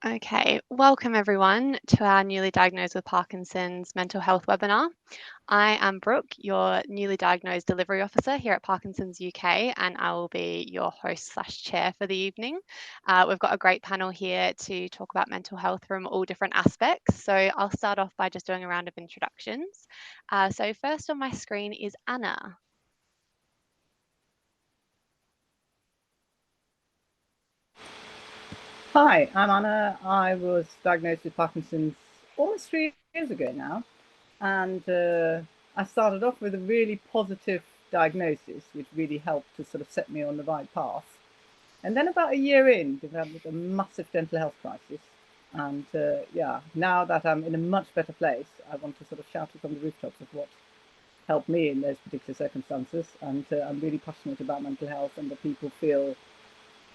Okay, welcome everyone to our newly diagnosed with Parkinson's mental health webinar. I am Brooke, your newly diagnosed delivery officer here at Parkinson's UK, and I will be your host/chair for the evening. We've got a great panel here to talk about mental health from all different aspects. So I'll start off by just doing a round of introductions. So first on my screen is Anna. Hi, I'm Anna. I was diagnosed with Parkinson's almost 3 years ago now, and I started off with a really positive diagnosis, which really helped to sort of set me on the right path. And then about a year in, developed a massive dental health crisis. And now that I'm in a much better place, I want to sort of shout it from the rooftops of what helped me in those particular circumstances. And I'm really passionate about mental health and that people feel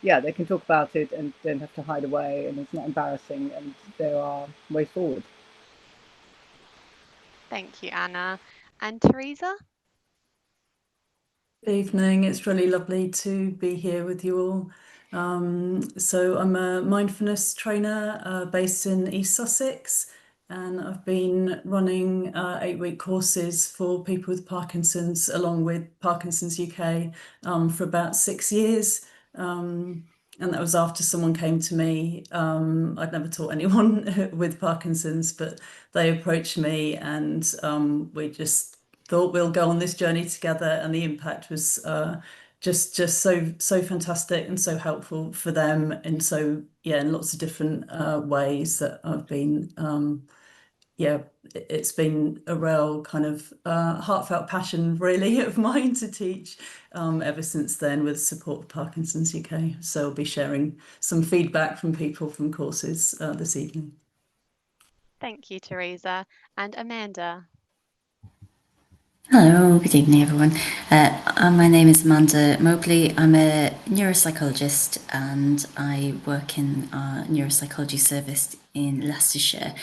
they can talk about it and don't have to hide away, and it's not embarrassing, and there are ways forward. Thank you, Anna. And Teresa? Good evening. It's really lovely to be here with you all. So I'm a mindfulness trainer based in East Sussex, and I've been running 8-week courses for people with Parkinson's along with Parkinson's UK for about 6 years. And that was after someone came to me. I'd never taught anyone with Parkinson's, but they approached me, and we just thought we'll go on this journey together, and the impact was just so fantastic and so helpful for them, and so in lots of different ways that I've been it's been a real kind of heartfelt passion really of mine to teach ever since then, with support of Parkinson's UK. So I'll be sharing some feedback from people from courses this evening. Thank you, Teresa. And Amanda? Hello, good evening everyone. My name is Amanda Mobley. I'm a neuropsychologist and I work in our neuropsychology service in Leicestershire.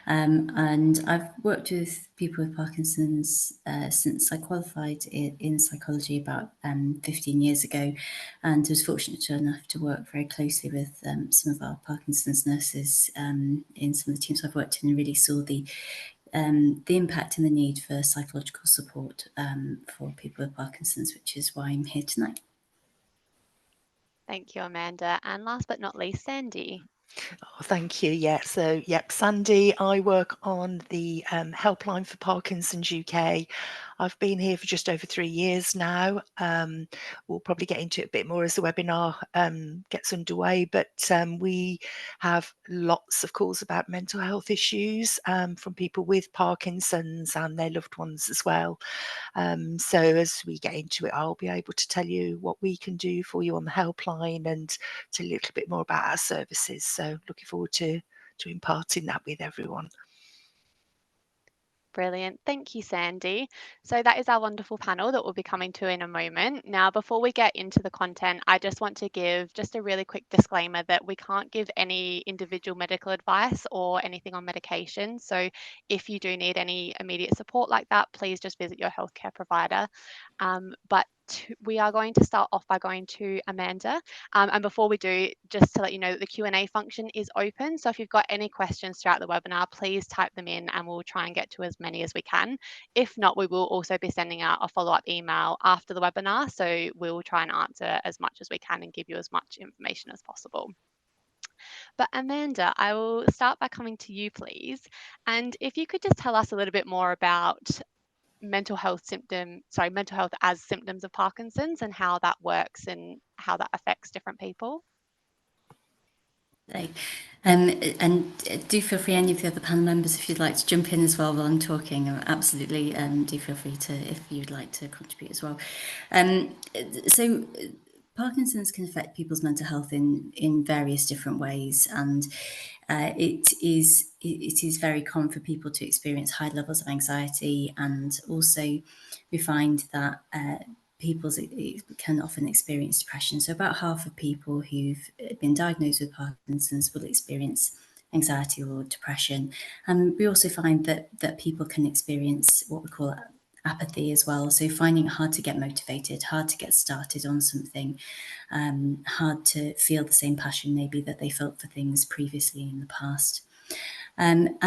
And I've worked with people with Parkinson's since I qualified in psychology about 15 years ago, and was fortunate enough to work very closely with some of our Parkinson's nurses in some of the teams I've worked in, and really saw the impact and the need for psychological support for people with Parkinson's, which is why I'm here tonight. Thank you, Amanda. And last but not least, Sandy. Oh, thank you. Yeah, so Sandy, I work on the helpline for Parkinson's UK. I've been here for just over 3 years now. We'll probably get into it a bit more as the webinar gets underway, but we have lots of calls about mental health issues from people with Parkinson's and their loved ones as well. So as we get into it, I'll be able to tell you what we can do for you on the helpline and tell you a little bit more about our services. So looking forward to imparting that with everyone. Brilliant. Thank you, Sandy. So that is our wonderful panel that we'll be coming to in a moment. Now, before we get into the content, I just want to give just a really quick disclaimer that we can't give any individual medical advice or anything on medication. So if you do need any immediate support like that, please just visit your healthcare provider. But we are going to start off by going to Amanda. And before we do, just to let you know that the Q&A function is open. So if you've got any questions throughout the webinar, please type them in and we'll try and get to as many as we can. If not, we will also be sending out a follow-up email after the webinar. So we'll try and answer as much as we can and give you as much information as possible. But Amanda, I will start by coming to you, please. And if you could just tell us a little bit more about mental health as symptoms of Parkinson's and how that works and how that affects different people. And do feel free, any of the other panel members, if you'd like to jump in as well while I'm talking. Absolutely, do feel free to, if you'd like to contribute as well. So Parkinson's can affect people's mental health in various different ways, and it is very common for people to experience high levels of anxiety, and also we find that people can often experience depression. So about half of people who've been diagnosed with Parkinson's will experience anxiety or depression. And we also find that people can experience what we call apathy as well. So finding it hard to get motivated, hard to get started on something, hard to feel the same passion maybe that they felt for things previously in the past. And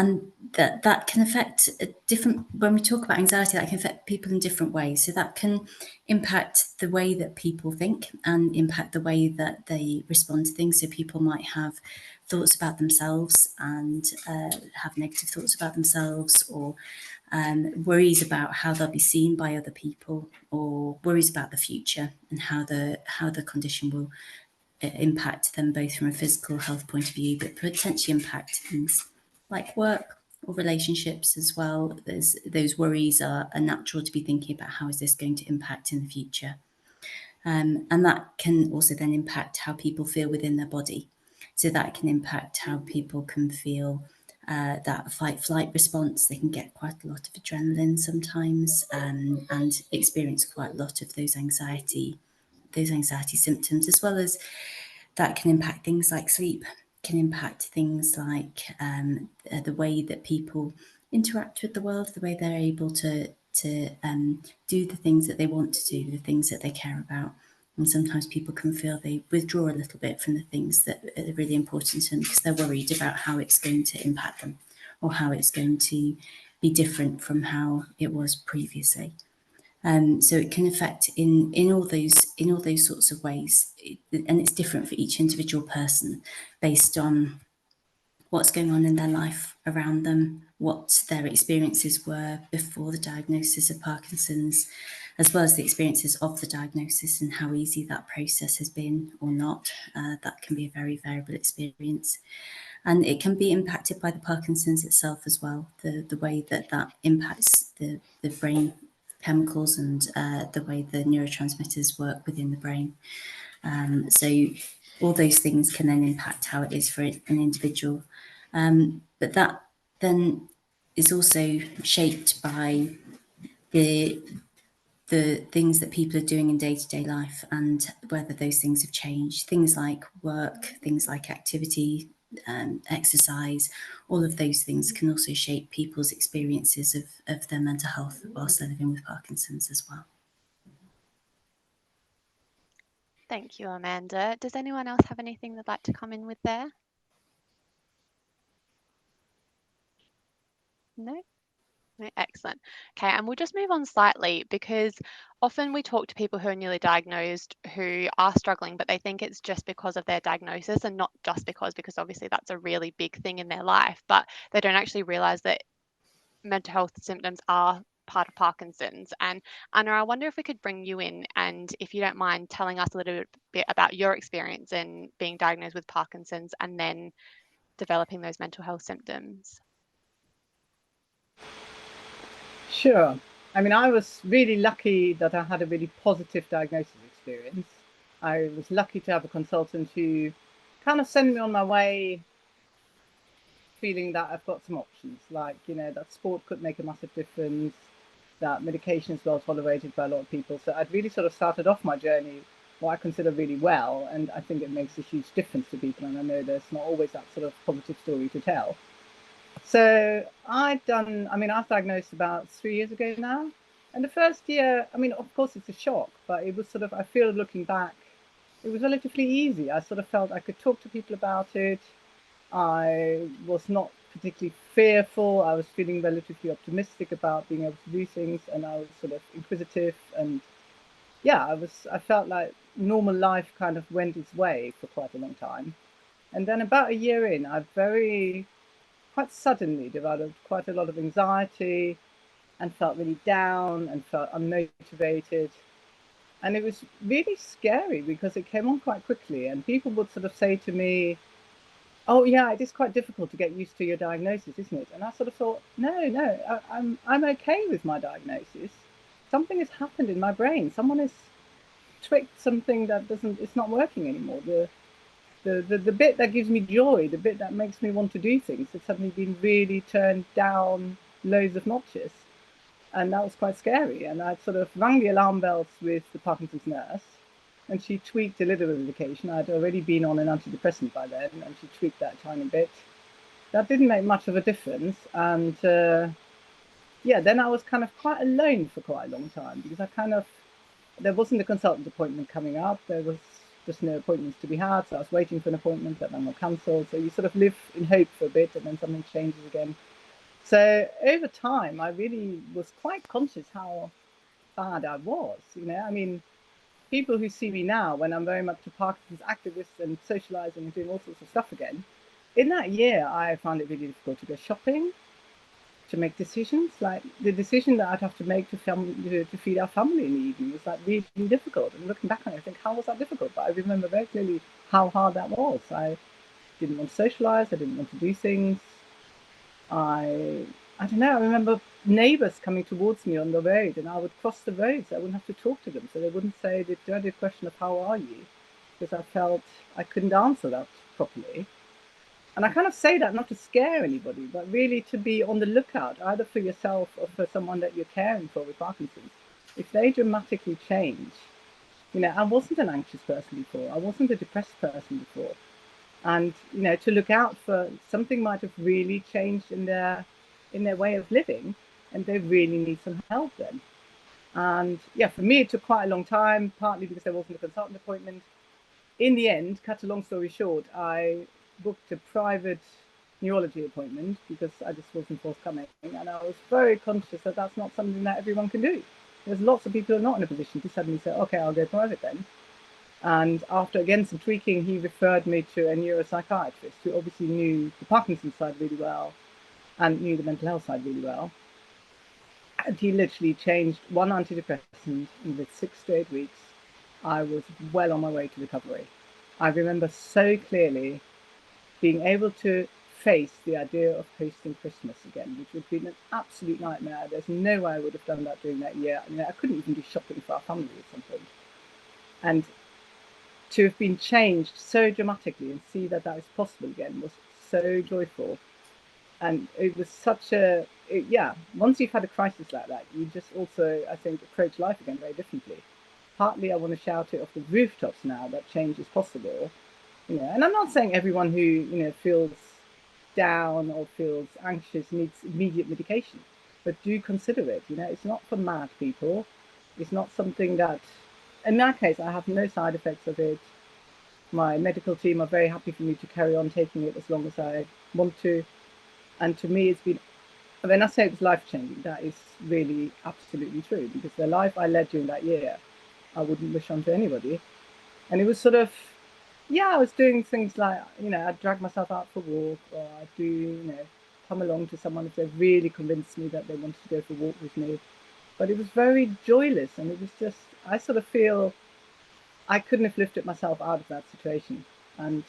that can affect when we talk about anxiety, that can affect people in different ways. So that can impact the way that people think and impact the way that they respond to things. So people might have thoughts about themselves and have negative thoughts about themselves, or worries about how they'll be seen by other people, or worries about the future and how the condition will impact them, both from a physical health point of view, but potentially impact things like work or relationships as well. Those worries are natural to be thinking about, how is this going to impact in the future? And that can also then impact how people feel within their body. So that can impact how people can feel that fight-flight response. They can get quite a lot of adrenaline sometimes, and experience quite a lot of those anxiety symptoms, as well as that can impact things like sleep, can impact things like the way that people interact with the world, the way they're able to do the things that they want to do, the things that they care about. And sometimes people can feel they withdraw a little bit from the things that are really important to them because they're worried about how it's going to impact them, or how it's going to be different from how it was previously. So it can affect in all those sorts of ways, and it's different for each individual person based on what's going on in their life around them, what their experiences were before the diagnosis of Parkinson's, as well as the experiences of the diagnosis and how easy that process has been or not. That can be a very variable experience. And it can be impacted by the Parkinson's itself as well, the way that impacts the brain chemicals and the way the neurotransmitters work within the brain. So all those things can then impact how it is for an individual. But that then is also shaped by the things that people are doing in day-to-day life and whether those things have changed. Things like work, things like activity, exercise, all of those things can also shape people's experiences of their mental health whilst they're living with Parkinson's as well. Thank you, Amanda. Does anyone else have anything they'd like to come in with there? No? No, excellent. Okay, and we'll just move on slightly, because often we talk to people who are newly diagnosed who are struggling, but they think it's just because of their diagnosis, and not just because obviously that's a really big thing in their life, but they don't actually realize that mental health symptoms are part of Parkinson's. And Anna, I wonder if we could bring you in, and if you don't mind telling us a little bit about your experience in being diagnosed with Parkinson's and then developing those mental health symptoms. Sure. I mean, I was really lucky that I had a really positive diagnosis experience. I was lucky to have a consultant who kind of sent me on my way feeling that I've got some options, like, that sport could make a massive difference, that medication is well tolerated by a lot of people. So I'd really sort of started off my journey, what I consider really well, and I think it makes a huge difference to people. And I know there's not always that sort of positive story to tell. So I was diagnosed about 3 years ago now. And the first year, of course, it's a shock, but it was sort of, I feel looking back, it was relatively easy. I sort of felt I could talk to people about it. I was not particularly fearful. I was feeling relatively optimistic about being able to do things, and I was sort of inquisitive. And yeah, I felt like normal life kind of went its way for quite a long time. And then about a year in, I quite suddenly developed quite a lot of anxiety and felt really down and felt unmotivated. And it was really scary because it came on quite quickly, and people would sort of say to me, "Oh yeah, it is quite difficult to get used to your diagnosis, isn't it?" And I sort of thought, no, I'm okay with my diagnosis. Something has happened in my brain. Someone has tweaked something that it's not working anymore. The bit that gives me joy, the bit that makes me want to do things, has suddenly been really turned down loads of notches. And that was quite scary. And I sort of rang the alarm bells with the Parkinson's nurse, and she tweaked a little bit of medication. I'd already been on an antidepressant by then, and she tweaked that a tiny bit. That didn't make much of a difference. And then I was kind of quite alone for quite a long time, because there wasn't a consultant appointment coming up. There was just no appointments to be had. So I was waiting for an appointment that then got cancelled. So you sort of live in hope for a bit, and then something changes again. So over time, I really was quite conscious how bad I was. I mean, people who see me now, when I'm very much a Parkinson's activist and socializing and doing all sorts of stuff again, in that year, I found it really difficult to go shopping, to make decisions. Like the decision that I'd have to make to feed our family in the evening was like really difficult. And looking back on it, I think, how was that difficult? But I remember very clearly how hard that was. I didn't want to socialize. I didn't want to do things. I don't know. I remember neighbors coming towards me on the road, and I would cross the road so I wouldn't have to talk to them, so they wouldn't say the dreaded question of how are you, because I felt I couldn't answer that properly. And I kind of say that not to scare anybody, but really to be on the lookout, either for yourself or for someone that you're caring for with Parkinson's. If they dramatically change, I wasn't an anxious person before. I wasn't a depressed person before. And, to look out for something might have really changed in their way of living, and they really need some help then. And yeah, for me, it took quite a long time, partly because there wasn't a consultant appointment. In the end, cut a long story short, I booked a private neurology appointment because I just wasn't forthcoming. And I was very conscious that that's not something that everyone can do. There's lots of people who are not in a position to suddenly say, okay, I'll go private then. And after, again, some tweaking, he referred me to a neuropsychiatrist who obviously knew the Parkinson's side really well and knew the mental health side really well. And he literally changed one antidepressant, and with 6 to 8 weeks, I was well on my way to recovery. I remember so clearly being able to face the idea of hosting Christmas again, which would have been an absolute nightmare. There's no way I would have done that during that year. I mean, I couldn't even do shopping for our family at some point. And to have been changed so dramatically and see that that is possible again was so joyful. And it was such once you've had a crisis like that, you just also, I think, approach life again very differently. Partly I want to shout it off the rooftops now that change is possible. And I'm not saying everyone who, feels down or feels anxious needs immediate medication, but do consider it. It's not for mad people. It's not something that, in my case, I have no side effects of it. My medical team are very happy for me to carry on taking it as long as I want to. And to me, it's been, when I say it's life-changing, that is really absolutely true, because the life I led during that year, I wouldn't wish on to anybody. And it was sort of, I was doing things like, I'd drag myself out for a walk, or I'd do, come along to someone if they really convinced me that they wanted to go for a walk with me. But it was very joyless, and it was just, I sort of feel I couldn't have lifted myself out of that situation. And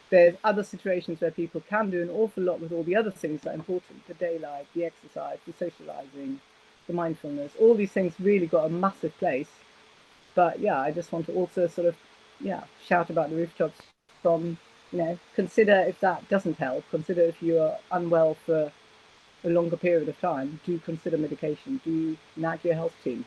there's other situations where people can do an awful lot with all the other things that are important, the daylight, the exercise, the socializing, the mindfulness, all these things really got a massive place. But yeah, I just want to also sort of, shout about the rooftops from, consider if that doesn't help, consider if you are unwell for a longer period of time, do consider medication, do nag your health team,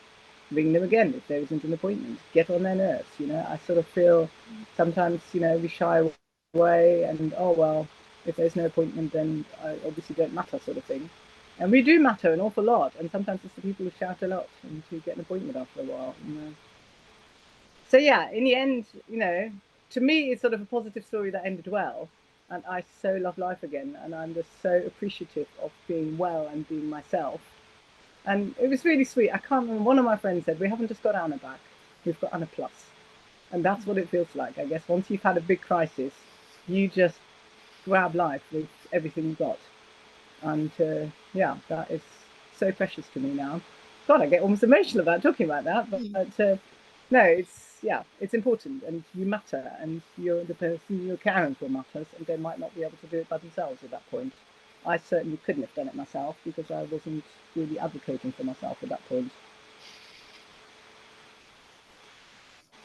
ring them again if there isn't an appointment, get on their nerves. I sort of feel sometimes, we shy away and, oh, well, if there's no appointment, then I obviously don't matter, sort of thing. And we do matter an awful lot, and sometimes it's the people who shout a lot and who get an appointment after a while. So yeah, in the end, to me, it's sort of a positive story that ended well. And I so love life again, and I'm just so appreciative of being well and being myself. And it was really sweet. I can't remember, one of my friends said, we haven't just got Anna back, we've got Anna Plus. And that's what it feels like, I guess. Once you've had a big crisis, you just grab life with everything you've got. And that is so precious to me now. God, I get almost emotional about talking about that. But no, it's important, and you matter, and the person you're caring for matters, and they might not be able to do it by themselves at that point. I certainly couldn't have done it myself because I wasn't really advocating for myself at that point.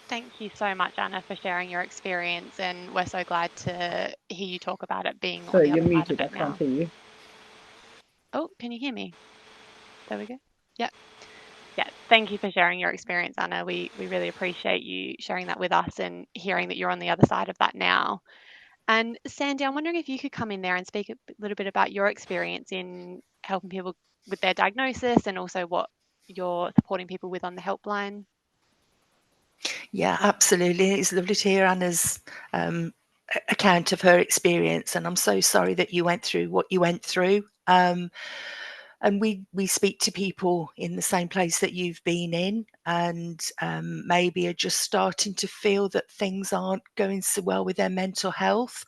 Thank you so much, Anna, for sharing your experience, and we're so glad to hear you talk about it being on the other side of it now. I can't hear you. Oh, can you hear me? There we go. Yep. Yeah, thank you for sharing your experience, Anna. We really appreciate you sharing that with us and hearing that you're on the other side of that now. And Sandy, I'm wondering if you could come in there and speak a little bit about your experience in helping people with their diagnosis and also what you're supporting people with on the helpline. Yeah, absolutely. It's lovely to hear Anna's account of her experience, and I'm so sorry that you went through what you went through. And we speak to people in the same place that you've been in, and maybe are just starting to feel that things aren't going so well with their mental health.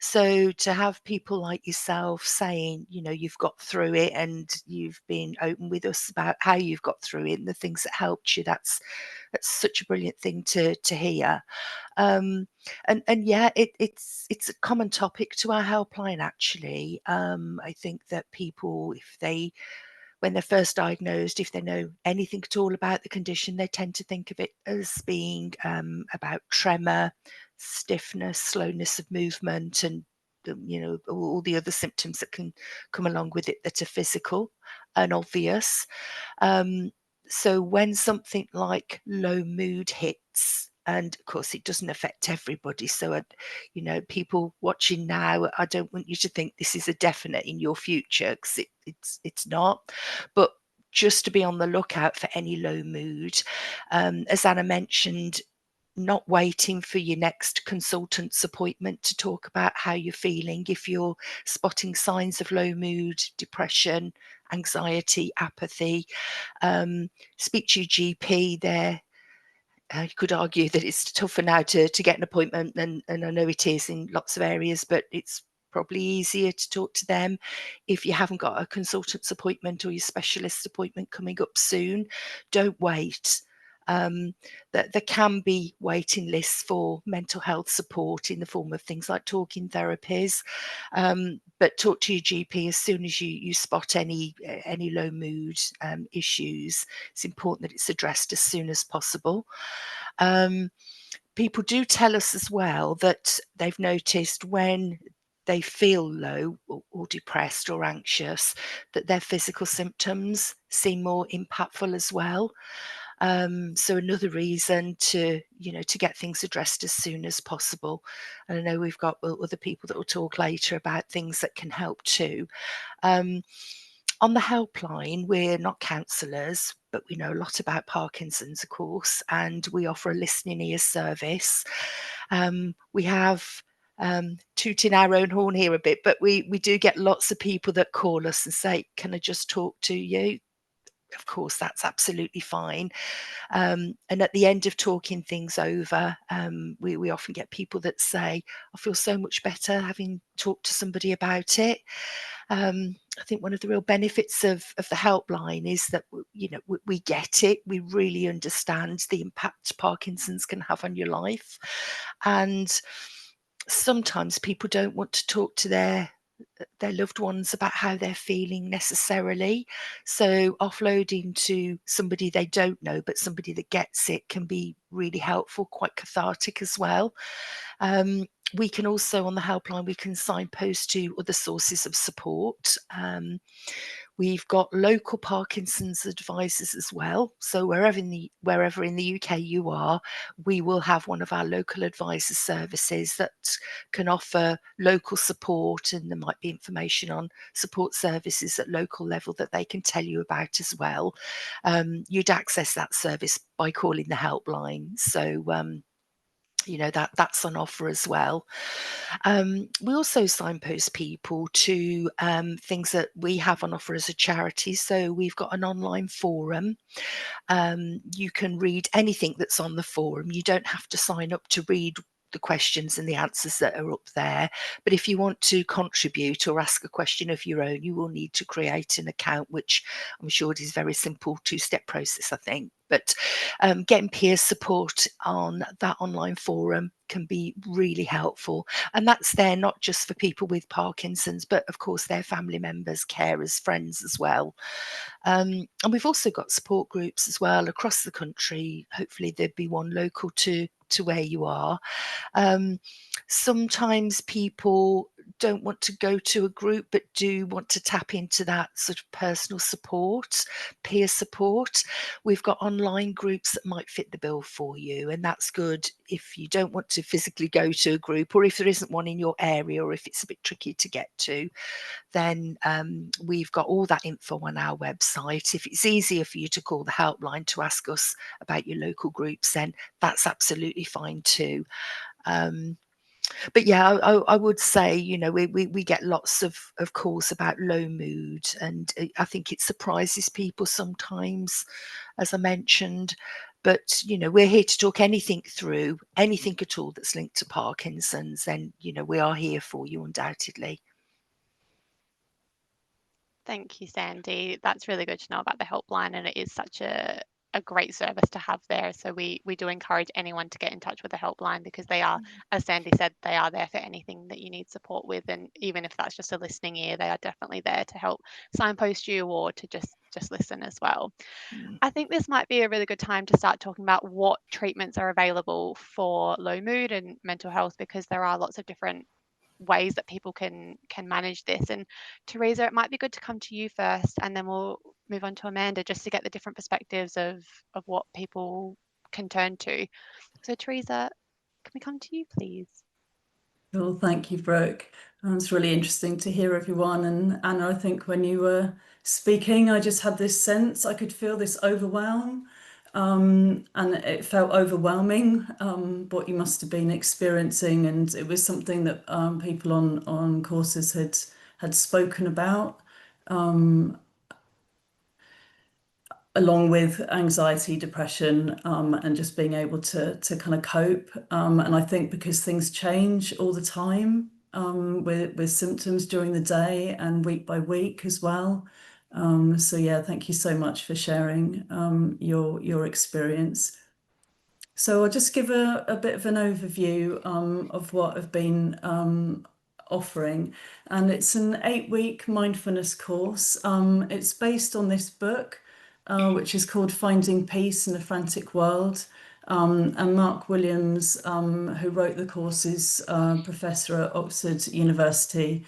So to have people like yourself saying, you know, you've got through it and you've been open with us about how you've got through it and the things that helped you, that's such a brilliant thing to hear. And yeah, it's a common topic to our helpline actually. I think that people, if they, when they're first diagnosed, if they know anything at all about the condition, they tend to think of it as being about tremor, stiffness, slowness of movement, and you know, all the other symptoms that can come along with it that are physical and obvious. Um, so when something like low mood hits, and of course it doesn't affect everybody, so you know, people watching now, I don't want you to think this is a definite in your future, because it's not, but just to be on the lookout for any low mood. As Anna mentioned, not waiting for your next consultant's appointment to talk about how you're feeling. If you're spotting signs of low mood, depression, anxiety, apathy, speak to your GP there. You could argue that it's tougher now to get an appointment, and I know it is in lots of areas, but it's probably easier to talk to them if you haven't got a consultant's appointment or your specialist appointment coming up soon. Don't wait. That there can be waiting lists for mental health support in the form of things like talking therapies, but talk to your GP as soon as you spot any low mood issues. It's important that it's addressed as soon as possible. People do tell us as well that they've noticed when they feel low or depressed or anxious, that their physical symptoms seem more impactful as well. So another reason to, you know, to get things addressed as soon as possible. And I know we've got other people that will talk later about things that can help too. On the helpline, we're not counsellors, but we know a lot about Parkinson's, of course, and we offer a listening ear service. We have tooting our own horn here a bit, but we do get lots of people that call us and say, "Can I just talk to you?" Of course, that's absolutely fine. And at the end of talking things over, we often get people that say, "I feel so much better having talked to somebody about it." I think one of the real benefits of the helpline is that, you know, we get it. We really understand the impact Parkinson's can have on your life. And sometimes people don't want to talk to their loved ones about how they're feeling necessarily. So offloading to somebody they don't know, but somebody that gets it, can be really helpful, quite cathartic as well. We can also, on the helpline, we can signpost to other sources of support. We've got local Parkinson's advisors as well. So wherever in the UK you are, we will have one of our local advisor services that can offer local support, and there might be information on support services at local level that they can tell you about as well. You'd access that service by calling the helpline. So you know, that's on offer as well. We also signpost people to things that we have on offer as a charity. So we've got an online forum. You can read anything that's on the forum. You don't have to sign up to read the questions and the answers that are up there. But if you want to contribute or ask a question of your own, you will need to create an account, which I'm sure it is very simple two-step process, I think. But getting peer support on that online forum can be really helpful. And that's there not just for people with Parkinson's, but of course their family members, carers, friends as well. And we've also got support groups as well across the country. Hopefully there'd be one local to where you are. Sometimes people don't want to go to a group but do want to tap into that sort of personal support, peer support, we've got online groups that might fit the bill for you. And that's good if you don't want to physically go to a group, or if there isn't one in your area, or if it's a bit tricky to get to, then we've got all that info on our website. If it's easier for you to call the helpline to ask us about your local groups, then that's absolutely fine too. But yeah, I would say, you know, we get lots of calls about low mood, and I think it surprises people sometimes, as I mentioned. But, you know, we're here to talk anything through, anything at all that's linked to Parkinson's, then, you know, we are here for you undoubtedly. Thank you, Sandy. That's really good to know about the helpline, and it is such a great service to have there. So we do encourage anyone to get in touch with the helpline, because they are, as Sandy said, they are there for anything that you need support with. And even if that's just a listening ear, they are definitely there to help signpost you, or to just listen as well. I think this might be a really good time to start talking about what treatments are available for low mood and mental health, because there are lots of different ways that people can manage this. And Teresa, it might be good to come to you first, and then we'll move on to Amanda, just to get the different perspectives of what people can turn to. So Teresa, can we come to you, please? Well, thank you, Brooke. It's really interesting to hear everyone. And Anna, I think when you were speaking, I just had this sense, I could feel this overwhelm. And it felt overwhelming, what you must have been experiencing. And it was something that people on courses had spoken about, along with anxiety, depression, and just being able to kind of cope. And I think because things change all the time, with symptoms during the day and week by week as well. So yeah, thank you so much for sharing your experience. So I'll just give a bit of an overview of what I've been offering. And it's an 8-week mindfulness course. It's based on this book, which is called Finding Peace in a Frantic World. And Mark Williams, who wrote the course, is professor at Oxford University.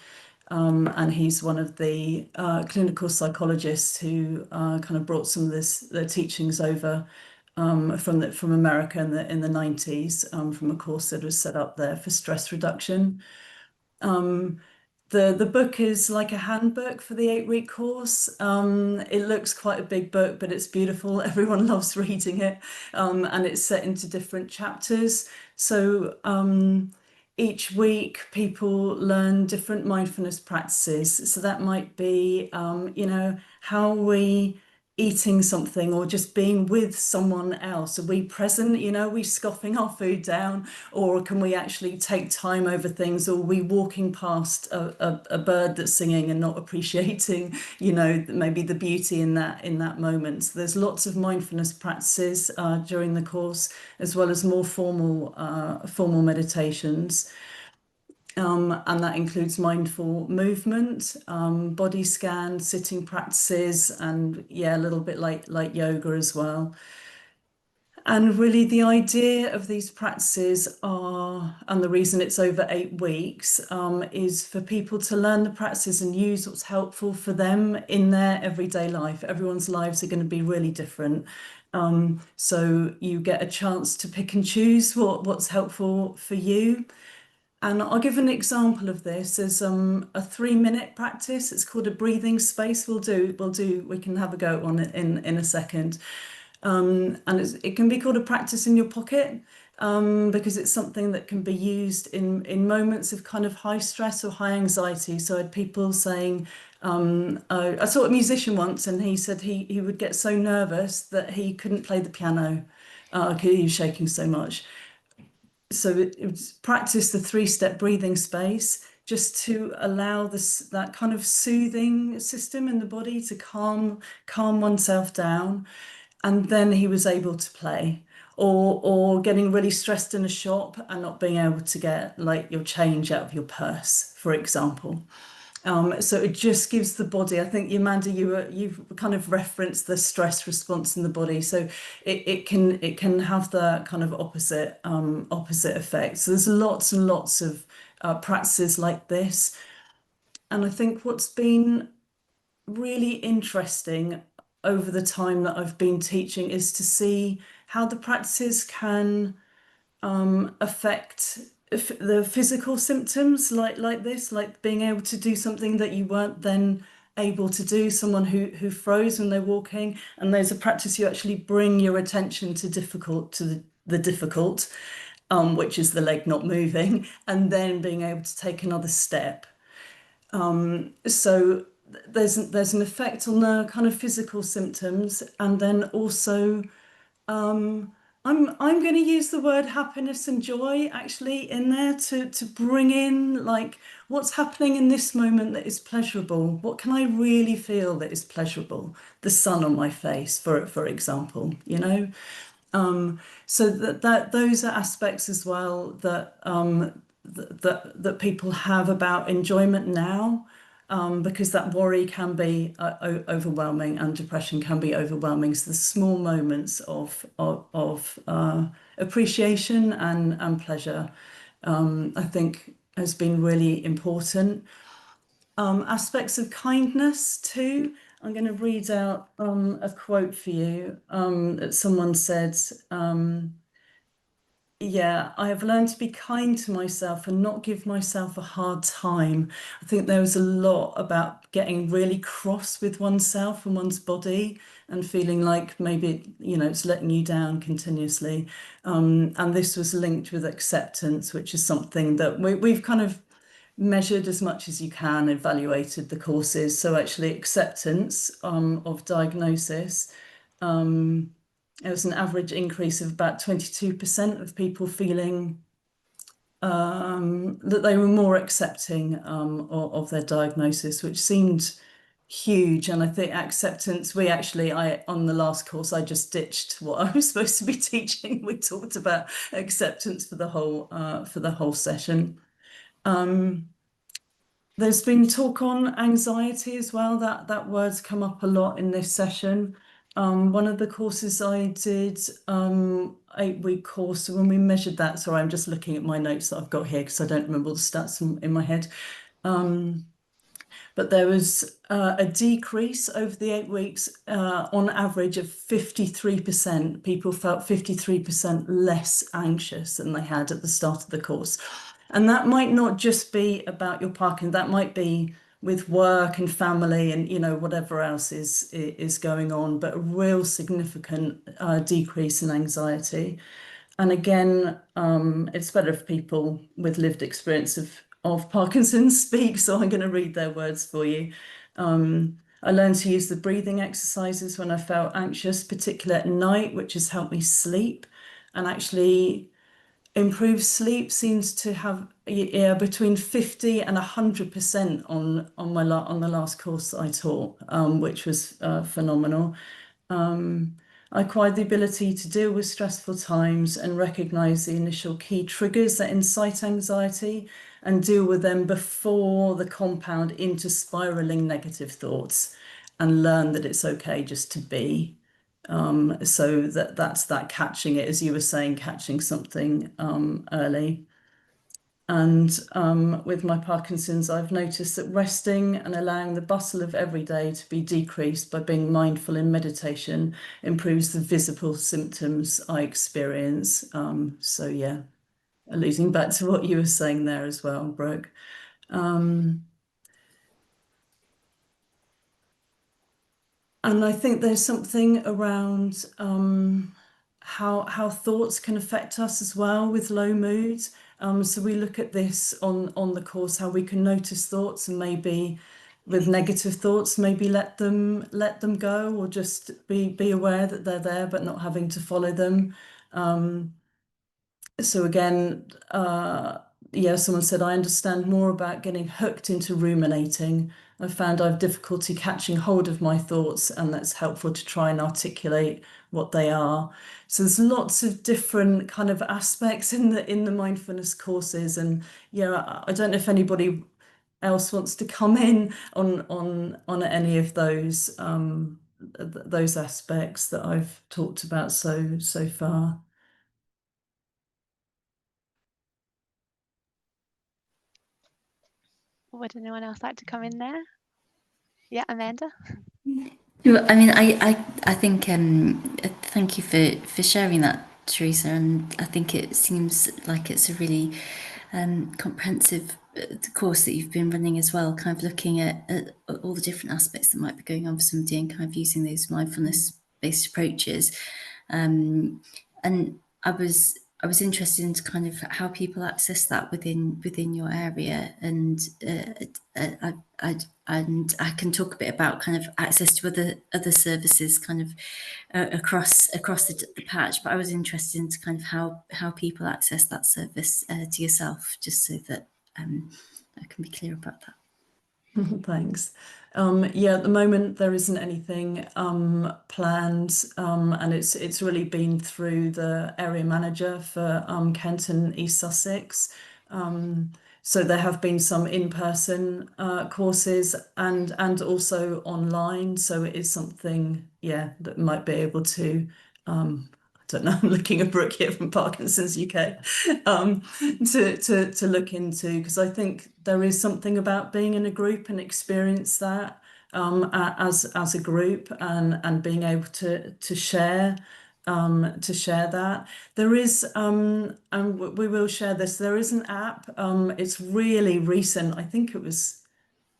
And he's one of the clinical psychologists who kind of brought some of the teachings over from America in the 90s, from a course that was set up there for stress reduction. The book is like a handbook for the 8-week course. It looks quite a big book, but it's beautiful. Everyone loves reading it, and it's set into different chapters. So each week people learn different mindfulness practices. So that might be, you know, how we eating something or just being with someone else. Are we present? You know, are we scoffing our food down, or can we actually take time over things? Or are we walking past a bird that's singing and not appreciating, you know, maybe the beauty in that moment? So there's lots of mindfulness practices during the course, as well as more formal meditations. And that includes mindful movement, body scan, sitting practices, and yeah, a little bit like yoga as well. And really the idea of these practices are, and the reason it's over 8 weeks, is for people to learn the practices and use what's helpful for them in their everyday life. Everyone's lives are going to be really different. So you get a chance to pick and choose what's helpful for you. And I'll give an example of this. There's a 3-minute practice. It's called a breathing space. We can have a go on it in a second. And it can be called a practice in your pocket, because it's something that can be used in moments of kind of high stress or high anxiety. So I had people saying, I saw a musician once, and he said he would get so nervous that he couldn't play the piano because he was shaking so much. So it was practice the 3-step breathing space, just to allow that kind of soothing system in the body to calm oneself down. And then he was able to play. Or getting really stressed in a shop and not being able to get like your change out of your purse, for example. So it just gives the body, I think, Amanda, you've kind of referenced the stress response in the body. So it can have the kind of opposite effect. So there's lots and lots of practices like this. And I think what's been really interesting over the time that I've been teaching is to see how the practices can affect the physical symptoms like this, like being able to do something that you weren't then able to do, someone who froze when they're walking. And there's a practice you actually bring your attention to the difficult, which is the leg not moving, and then being able to take another step. So there's an effect on the kind of physical symptoms, and then also I'm going to use the word happiness and joy actually in there to bring in like what's happening in this moment that is pleasurable. What can I really feel that is pleasurable? The sun on my face, for example, you know. So that those are aspects as well that that people have about enjoyment now, because that worry can be overwhelming and depression can be overwhelming. So the small moments of appreciation and pleasure, I think, has been really important. Aspects of kindness too. I'm going to read out a quote for you that someone said. Yeah, I have learned to be kind to myself and not give myself a hard time. I think there was a lot about getting really cross with oneself and one's body and feeling like maybe, you know, it's letting you down continuously. And this was linked with acceptance, which is something that we've kind of measured as much as you can, evaluated the courses. So actually acceptance of diagnosis. There was an average increase of about 22% of people feeling that they were more accepting of their diagnosis, which seemed huge. And I think acceptance, on the last course, I just ditched what I was supposed to be teaching. We talked about acceptance for the whole session. There's been talk on anxiety as well. That word's come up a lot in this session. One of the courses I did, 8-week course, when we measured that, sorry, I'm just looking at my notes that I've got here because I don't remember all the stats in my head. But there was a decrease over the 8 weeks, on average of 53%. People felt 53% less anxious than they had at the start of the course. And that might not just be about your Parkinson, that might be with work and family and, you know, whatever else is going on, but a real significant decrease in anxiety. And again, it's better if people with lived experience of Parkinson's speak, so I'm going to read their words for you. I learned to use the breathing exercises when I felt anxious, particularly at night, which has helped me sleep. And actually, improved sleep seems to have between 50 and 100% on the last course that I taught, which was phenomenal. I acquired the ability to deal with stressful times and recognize the initial key triggers that incite anxiety and deal with them before the compound into spiraling negative thoughts, and learn that it's okay just to be. So that's that catching it, as you were saying, catching something early. And with my Parkinson's, I've noticed that resting and allowing the bustle of every day to be decreased by being mindful in meditation improves the visible symptoms I experience. So yeah, alluding back to what you were saying there as well, Brooke. And I think there's something around how thoughts can affect us as well with low moods. So we look at this on the course, how we can notice thoughts and maybe with negative thoughts, maybe let them go, or just be aware that they're there, but not having to follow them. So again, yeah, someone said, I understand more about getting hooked into ruminating. I found I have difficulty catching hold of my thoughts, and that's helpful to try and articulate what they are. So there's lots of different kind of aspects in the mindfulness courses. And yeah, I don't know if anybody else wants to come in on any of those aspects that I've talked about so far. Would anyone else like to come in there? Yeah, Amanda? I mean, I think thank you for sharing that, Teresa, and I think it seems like it's a really comprehensive course that you've been running as well, kind of looking at all the different aspects that might be going on for somebody and kind of using those mindfulness-based approaches. And I was interested in kind of how people access that within your area, and I can talk a bit about kind of access to other services kind of across the patch. But I was interested in kind of how people access that service to yourself, just so that I can be clear about that. Thanks. Yeah, at the moment there isn't anything planned, and it's really been through the area manager for Kent and East Sussex. So there have been some in-person courses and also online. So it is something, yeah, that might be able to. I don't know, I'm looking at Brooke here from Parkinson's UK, to look into, because I think there is something about being in a group and experience that as a group, and being able to share that. There is, and we will share this, there is an app, it's really recent, I think it was,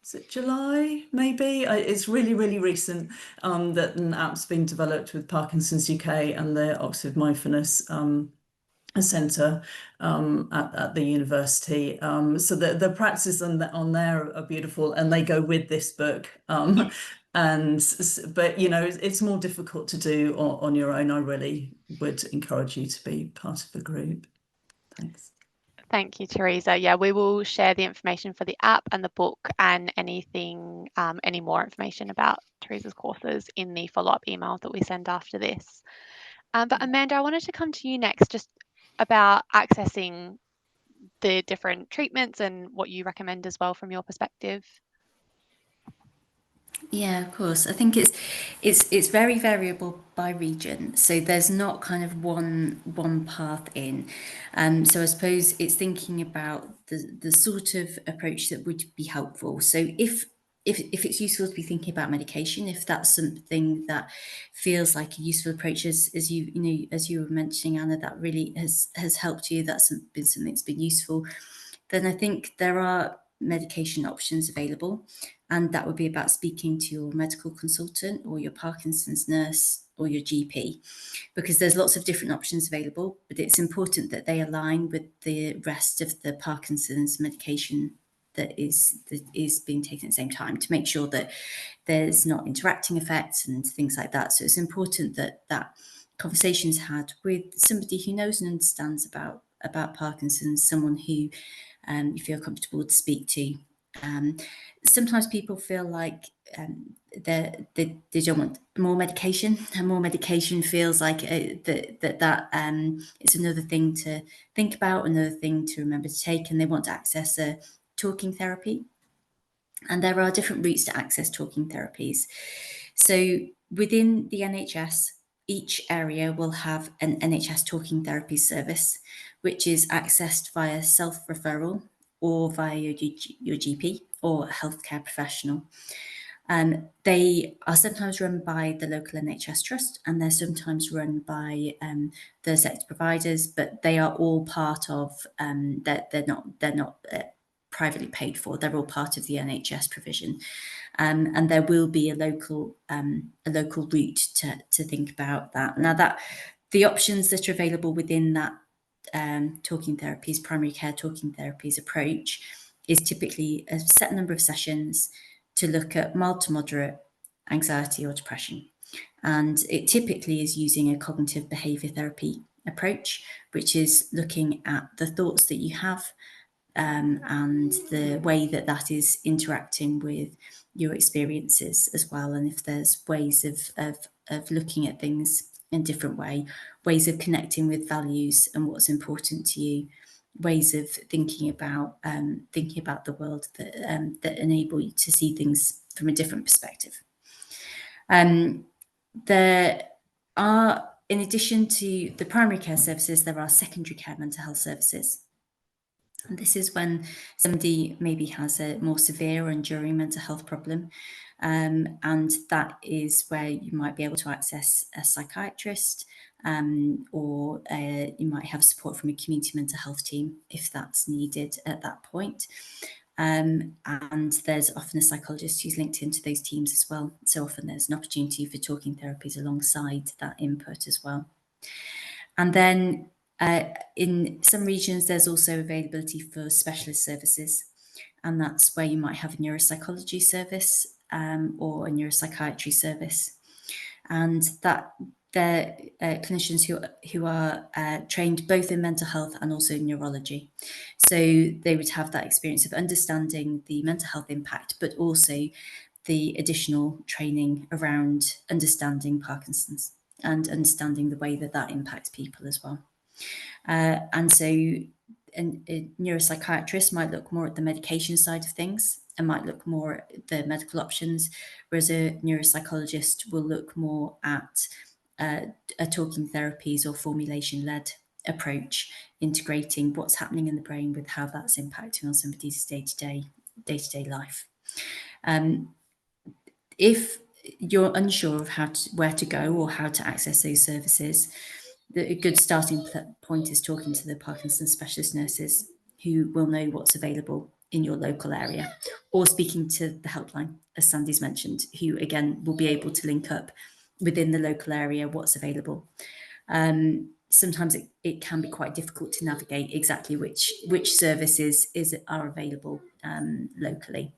is it July, maybe? It's really, really recent that an app's been developed with Parkinson's UK and the Oxford Mindfulness Centre at the university. So the practices on there are beautiful, and they go with this book. But you know, it's more difficult to do on your own. I really would encourage you to be part of the group. Thanks. Thank you, Teresa. Yeah, we will share the information for the app and the book and anything, any more information about Teresa's courses in the follow-up email that we send after this. But Amanda, I wanted to come to you next, just about accessing the different treatments and what you recommend as well from your perspective. Yeah, of course. I think it's very variable by region. So there's not kind of one path in. So I suppose it's thinking about the sort of approach that would be helpful. So if it's useful to be thinking about medication, if that's something that feels like a useful approach, as you were mentioning, Anna, that really has helped you, that's been something that's been useful, then I think there are medication options available. And that would be about speaking to your medical consultant or your Parkinson's nurse or your GP, because there's lots of different options available, but it's important that they align with the rest of the Parkinson's medication that is being taken at the same time, to make sure that there's not interacting effects and things like that. So it's important that that conversation's had with somebody who knows and understands about Parkinson's, someone who you feel comfortable to speak to. Sometimes people feel like they don't want more medication, and more medication feels like that it's another thing to think about, another thing to remember to take, and they want to access a talking therapy. And there are different routes to access talking therapies. So within the NHS, each area will have an NHS talking therapy service, which is accessed via self-referral or via your GP or a healthcare professional. They are sometimes run by the local NHS trust, and they're sometimes run by the sector providers, but they are all part of. They're not privately paid for. They're all part of the NHS provision, and there will be a local route to think about that. Now, that the options that are available within that talking therapies, primary care talking therapies approach, is typically a set number of sessions to look at mild to moderate anxiety or depression. And it typically is using a cognitive behaviour therapy approach, which is looking at the thoughts that you have and the way that that is interacting with your experiences as well. And if there's ways of looking at things in a different ways of connecting with values and what's important to you, ways of thinking about the world that enable you to see things from a different perspective. There are, in addition to the primary care services, there are secondary care mental health services. And this is when somebody maybe has a more severe or enduring mental health problem. And that is where you might be able to access a psychiatrist, or you might have support from a community mental health team if that's needed at that point. And there's often a psychologist who's linked into those teams as well. So often there's an opportunity for talking therapies alongside that input as well. And then in some regions, there's also availability for specialist services. And that's where you might have a neuropsychology service or a neuropsychiatry service. And that they're clinicians who are trained both in mental health and also in neurology. So they would have that experience of understanding the mental health impact, but also the additional training around understanding Parkinson's and understanding the way that that impacts people as well. And so a neuropsychiatrist might look more at the medication side of things and might look more at the medical options, whereas a neuropsychologist will look more at a talking therapies or formulation-led approach, integrating what's happening in the brain with how that's impacting on somebody's day-to-day life. If you're unsure of where to go or how to access those services, a good starting point is talking to the Parkinson's specialist nurses who will know what's available in your local area, or speaking to the helpline, as Sandy's mentioned, who again will be able to link up within the local area what's available. Sometimes it can be quite difficult to navigate exactly which services are available locally.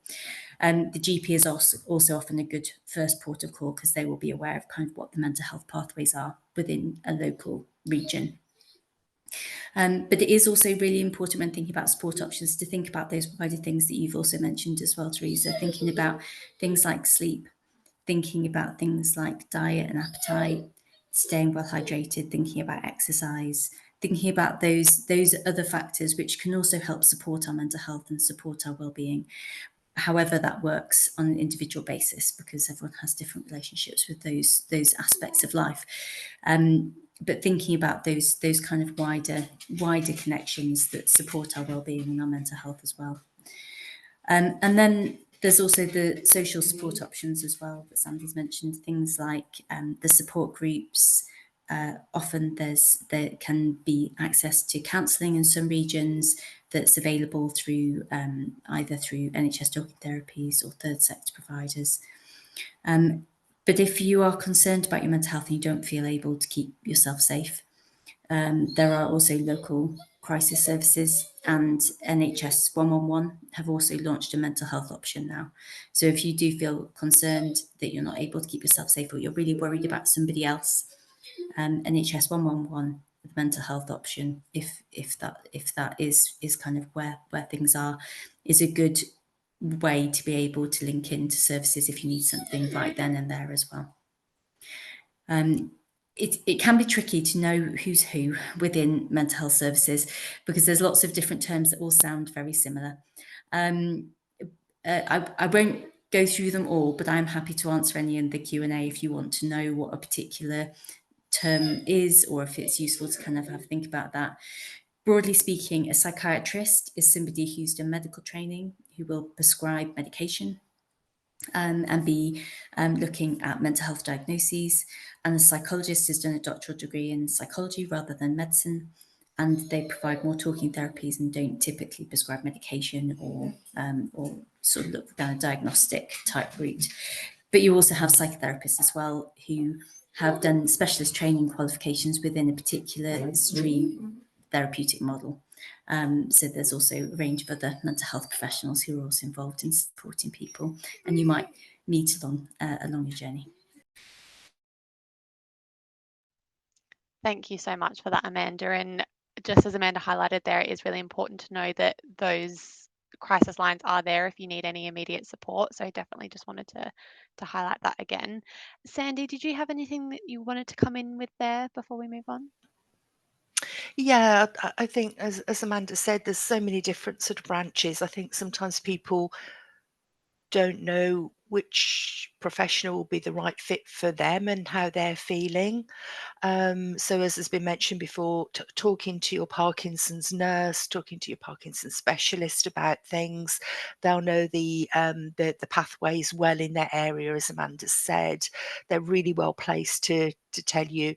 The GP is also often a good first port of call because they will be aware of kind of what the mental health pathways are within a local region. But it is also really important when thinking about support options to think about those provided things that you've also mentioned as well, Teresa, thinking about things like sleep, thinking about things like diet and appetite, staying well hydrated, thinking about exercise, thinking about those other factors which can also help support our mental health and support our well-being. However that works on an individual basis, because everyone has different relationships with those aspects of life. But thinking about those kind of wider connections that support our well-being and our mental health as well. And then there's also the social support options as well that Sandy's mentioned, things like the support groups. Often there can be access to counselling in some regions that's available through either through NHS talking therapies or third sector providers. But if you are concerned about your mental health and you don't feel able to keep yourself safe, there are also local crisis services, and NHS 111 have also launched a mental health option now. So if you do feel concerned that you're not able to keep yourself safe or you're really worried about somebody else, NHS 111, the mental health option, if that is kind of where things are, is a good way to be able to link into services if you need something right then and there as well. It can be tricky to know who's who within mental health services because there's lots of different terms that all sound very similar. I won't go through them all, but I'm happy to answer any in the Q&A if you want to know what a particular term is, or if it's useful to kind of have a think about that. Broadly speaking, a psychiatrist is somebody who's done medical training, who will prescribe medication and be looking at mental health diagnoses. And a psychologist has done a doctoral degree in psychology rather than medicine, and they provide more talking therapies and don't typically prescribe medication or sort of look down a diagnostic type route. But you also have psychotherapists as well who have done specialist training qualifications within a particular stream therapeutic model. So there's also a range of other mental health professionals who are also involved in supporting people, and you might meet along a journey. Thank you so much for that, Amanda. And just as Amanda highlighted there, it is really important to know that those crisis lines are there if you need any immediate support. So I definitely just wanted to highlight that again. Sandy, did you have anything that you wanted to come in with there before we move on? Yeah, I think as Amanda said, there's so many different sort of branches. I think sometimes people don't know which professional will be the right fit for them and how they're feeling. So as has been mentioned before, talking to your Parkinson's nurse, talking to your Parkinson's specialist about things, they'll know the pathways well in their area, as Amanda said. They're really well placed to tell you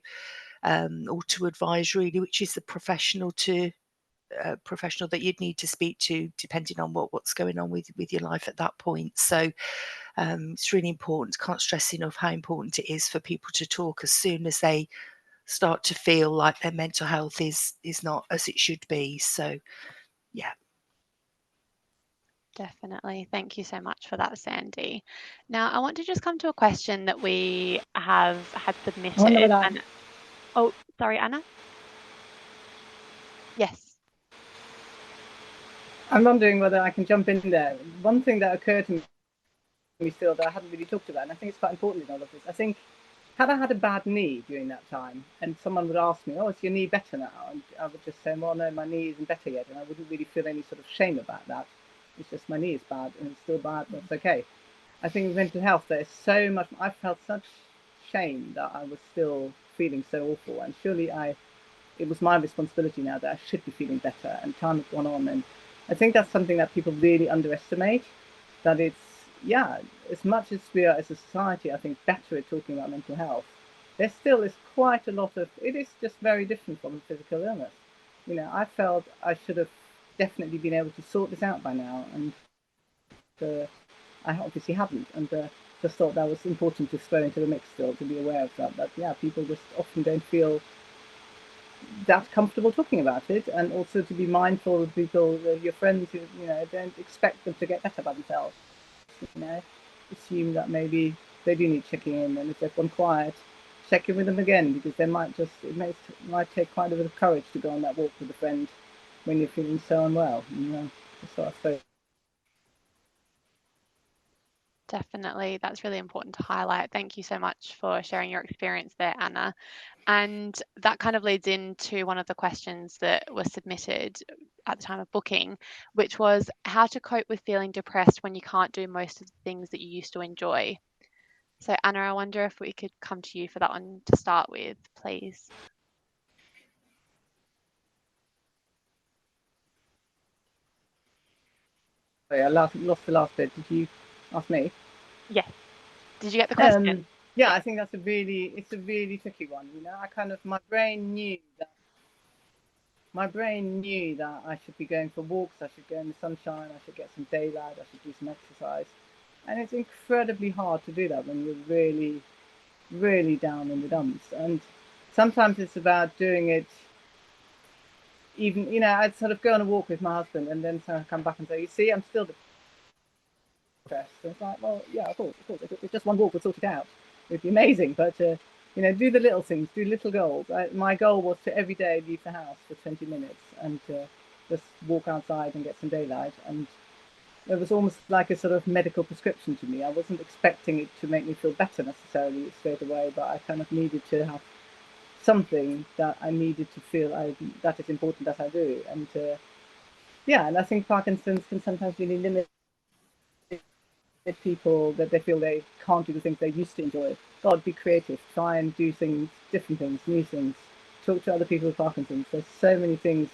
or to advise really which is the professional that you'd need to speak to, depending on what's going on with your life at that point. So it's really important. Can't stress enough how important it is for people to talk as soon as they start to feel like their mental health is not as it should be. So yeah. Definitely. Thank you so much for that, Sandy. Now, I want to just come to a question that we have had I wonder submitted. whether And oh, sorry, Anna. Yes. I'm wondering whether I can jump in there. One thing that occurred to me still that I hadn't really talked about, and I think it's quite important in all of this. I think, had I had a bad knee during that time, and someone would ask me, "Oh, is your knee better now?" and I would just say, "Well, no, my knee isn't better yet," and I wouldn't really feel any sort of shame about that. It's just my knee is bad, and it's still bad, but it's okay. I think with mental health, there's so much. I felt such shame that I was still feeling so awful, and surely it was my responsibility now that I should be feeling better, and time has gone on, and I think that's something that people really underestimate. That it's, yeah, as much as we are as a society, I think, better at talking about mental health, there still is quite a lot of it is just very different from a physical illness. I felt I should have definitely been able to sort this out by now, and I obviously haven't, and just thought that was important to throw into the mix still, to be aware of that. But yeah, people just often don't feel that comfortable talking about it, and also to be mindful of people, your friends who don't expect them to get better by themselves. Assume that maybe they do need checking in, and if they've gone quiet, check in with them again, because might take quite a bit of courage to go on that walk with a friend when you're feeling so unwell. So I suppose. Definitely. That's really important to highlight. Thank you so much for sharing your experience there, Anna. And that kind of leads into one of the questions that was submitted at the time of booking, which was how to cope with feeling depressed when you can't do most of the things that you used to enjoy. So, Anna, I wonder if we could come to you for that one to start with, please. Sorry, I lost the last bit. Did you ask me? Yes. Did you get the question? Yeah, I think it's a really tricky one. I kind of my brain knew that I should be going for walks, I should go in the sunshine, I should get some daylight, I should do some exercise, and it's incredibly hard to do that when you're really, really down in the dumps. And sometimes it's about doing it. Even I'd sort of go on a walk with my husband, and then sort of come back and say, "You see, I'm still depressed." And it's like, well, yeah, of course. If just one walk would sort it out, it'd be amazing. But do the little things, do little goals. My goal was to every day leave the house for 20 minutes and just walk outside and get some daylight. And it was almost like a sort of medical prescription to me. I wasn't expecting it to make me feel better necessarily straight away, but I kind of needed to have something that I needed to feel that is important that I do. And yeah, and I think Parkinson's can sometimes really limit people, that they feel they can't do the things they used to enjoy. God, be creative. Try and do things, different things, new things. Talk to other people with Parkinson's. There's so many things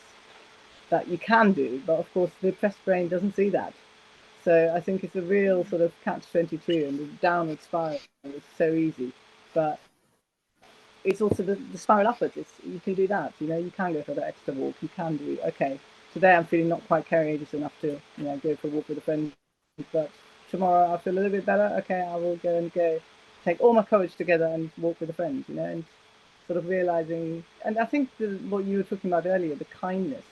that you can do, but of course the depressed brain doesn't see that. So I think it's a real sort of catch-22, and the downward spiral is so easy. But it's also the spiral upwards. You can do that. You can go for that extra walk. You can do, okay, today I'm feeling not quite courageous enough to go for a walk with a friend, but tomorrow I feel a little bit better. Okay, I will go take all my courage together and walk with a friend. And sort of realizing, and I think what you were talking about earlier, the kindness.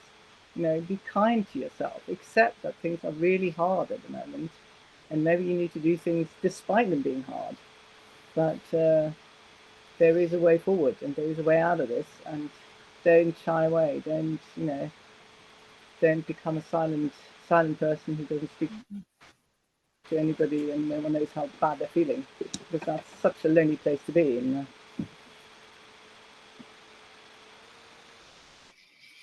Be kind to yourself. Accept that things are really hard at the moment, and maybe you need to do things despite them being hard. But there is a way forward, and there is a way out of this. And don't shy away. Don't become a silent person who doesn't speak to anybody, and no one knows how bad they're feeling, because that's such a lonely place to be.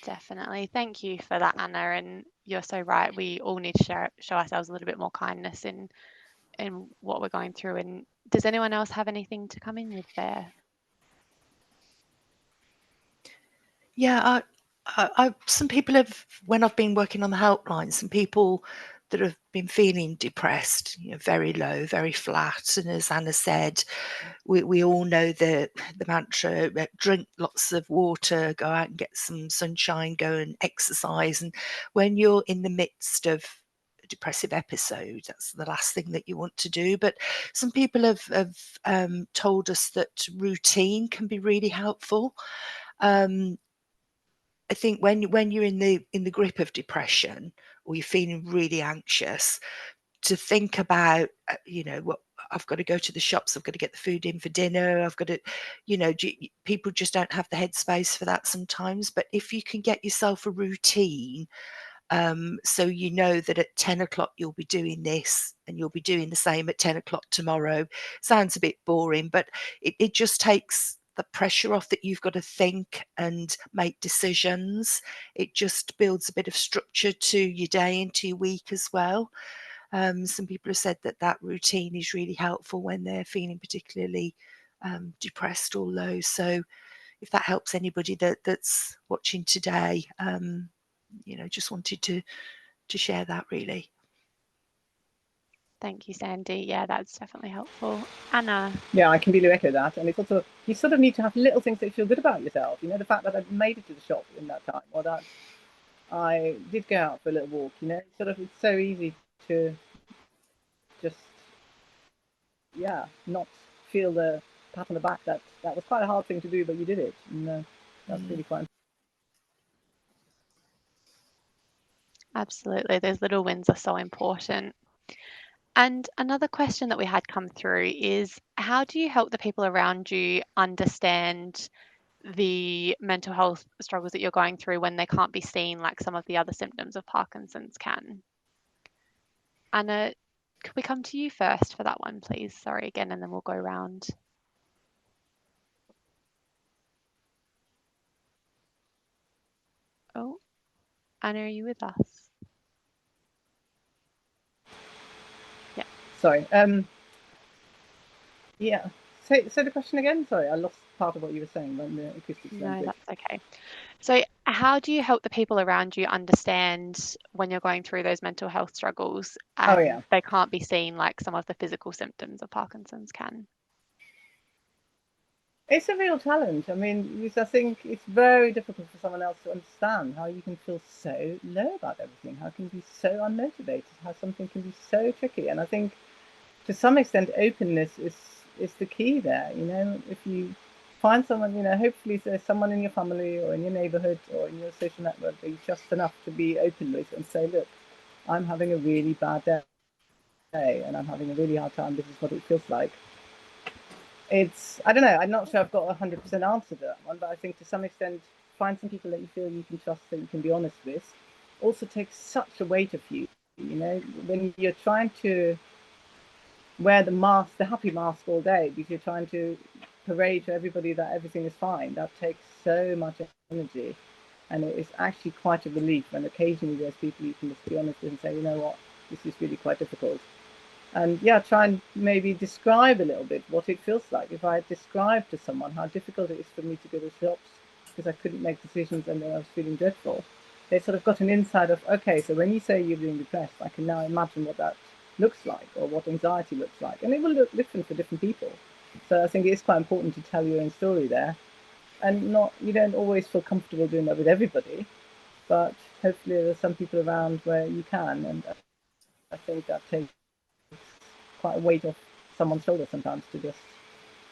Definitely. Thank you for that, Anna. And you're so right. We all need to show ourselves a little bit more kindness in in what we're going through. And does anyone else have anything to come in with there? Yeah, some people have, when I've been working on the helpline, some people that have been feeling depressed, very low, very flat. And as Anna said, we all know the mantra, drink lots of water, go out and get some sunshine, go and exercise. And when you're in the midst of a depressive episode, that's the last thing that you want to do. But some people have told us that routine can be really helpful. I think when you're in the grip of depression, or you're feeling really anxious, to think about, what I've got to go to the shops, I've got to get the food in for dinner, I've got to, people just don't have the headspace for that sometimes. But if you can get yourself a routine, so you know that at 10 o'clock you'll be doing this, and you'll be doing the same at 10 o'clock tomorrow. Sounds a bit boring, but it just takes the pressure off that you've got to think and make decisions. It just builds a bit of structure to your day and to your week as well. Some people have said that routine is really helpful when they're feeling particularly depressed or low. So if that helps anybody that's watching today, just wanted to share that, really. Thank you, Sandy. Yeah, that's definitely helpful. Anna? Yeah, I completely echo that. And it's also, you sort of need to have little things that you feel good about yourself. The fact that I made it to the shop in that time, or that I did go out for a little walk, it's so easy to just, not feel the pat on the back. That was quite a hard thing to do, but you did it. And that's really quite important. Absolutely. Those little wins are so important. And another question that we had come through is, how do you help the people around you understand the mental health struggles that you're going through when they can't be seen like some of the other symptoms of Parkinson's can? Anna, could we come to you first for that one, please? Sorry again, and then we'll go around. Oh, Anna, are you with us? Yeah. Sorry. Yeah. Say the question again. Sorry, I lost part of what you were saying when the acoustics went. No, that's okay. So how do you help the people around you understand when you're going through those mental health struggles and they can't be seen like some of the physical symptoms of Parkinson's can? It's a real challenge. I mean, because I think it's very difficult for someone else to understand how you can feel so low about everything, how can you be so unmotivated, how something can be so tricky. And I think to some extent openness is the key there. If you find someone, hopefully there's someone in your family or in your neighborhood or in your social network that you trust enough to be open with and say, look, I'm having a really bad day and I'm having a really hard time, this is what it feels like. I don't know, I'm not sure I've got 100% answer to that one, but I think to some extent, find some people that you feel you can trust, that you can be honest with. Also takes such a weight off you, when you're trying to wear the happy mask all day, because you're trying to parade to everybody that everything is fine. That takes so much energy, and it is actually quite a relief when occasionally there's people you can just be honest with and say, you know what, this is really quite difficult. And try and maybe describe a little bit what it feels like. If I describe to someone how difficult it is for me to go to shops because I couldn't make decisions and then I was feeling dreadful, they sort of got an insight of, okay, so when you say you're being depressed, I can now imagine what that looks like, or what anxiety looks like. And it will look different for different people. So I think it's quite important to tell your own story there. And you don't always feel comfortable doing that with everybody, but hopefully there's some people around where you can. And I think that takes quite a weight off someone's shoulder sometimes to just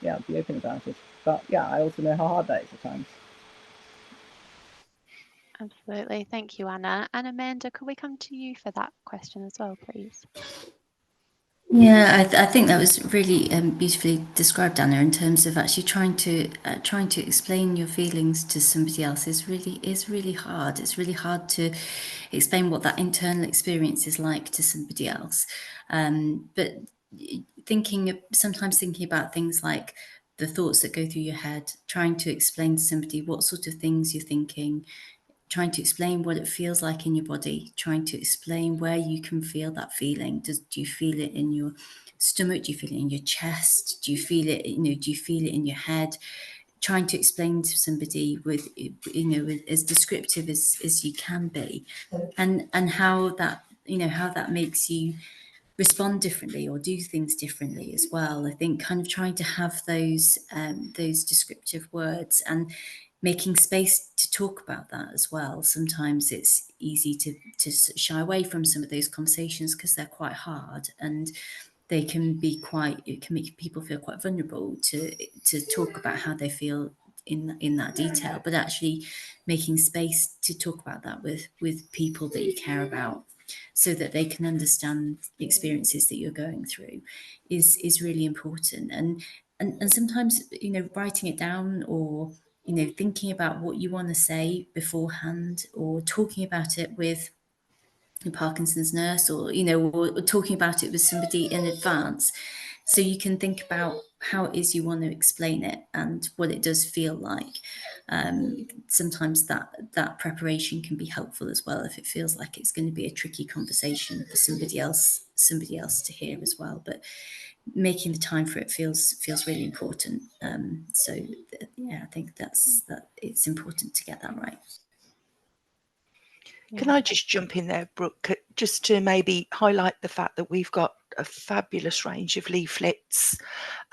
be open about it. But I also know how hard that is at times. Absolutely. Thank you, Anna. And Amanda, could we come to you for that question as well, please? Yeah, I think that was really beautifully described, Anna, in terms of actually trying to explain your feelings to somebody else is really hard. It's really hard to explain what that internal experience is like to somebody else. But sometimes thinking about things like the thoughts that go through your head, trying to explain to somebody what sort of things you're thinking, trying to explain what it feels like in your body, trying to explain where you can feel that feeling. Do you feel it in your stomach? Do you feel it in your chest? Do you feel it, do you feel it in your head? Trying to explain to somebody with, as descriptive as you can be, and how that, how that makes you respond differently or do things differently as well. I think kind of trying to have those descriptive words and making space to talk about that as well. Sometimes it's easy to shy away from some of those conversations because they're quite hard, and they can be it can make people feel quite vulnerable to talk about how they feel in that detail. But actually making space to talk about that with people that you care about, so that they can understand the experiences that you're going through, is really important. And sometimes, writing it down, or thinking about what you want to say beforehand, or talking about it with a Parkinson's nurse, or or talking about it with somebody in advance, so you can think about how it is you want to explain it and what it does feel like. Sometimes that preparation can be helpful as well, if it feels like it's going to be a tricky conversation for somebody else to hear as well. But making the time for it feels really important. So yeah, I think that it's important to get that right. Can I just jump in there, Brooke, just to maybe highlight the fact that we've got a fabulous range of leaflets,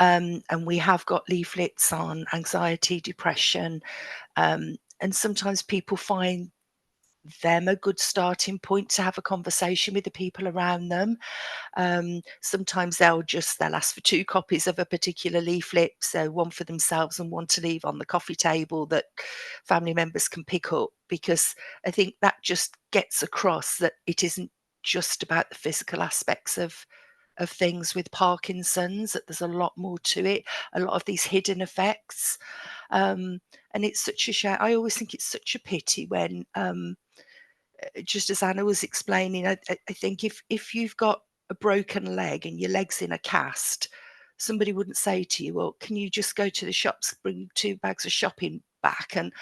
and we have got leaflets on anxiety, depression, and sometimes people find them a good starting point to have a conversation with the people around them. Sometimes they'll ask for 2 copies of a particular leaflet, so one for themselves and one to leave on the coffee table that family members can pick up, because I think that just gets across that it isn't just about the physical aspects of things with Parkinson's, that there's a lot more to it, a lot of these hidden effects. And it's such a shame. I always think it's such a pity when, just as Anna was explaining, I think if you've got a broken leg and your leg's in a cast, somebody wouldn't say to you, well, can you just go to the shops, bring 2 bags of shopping back and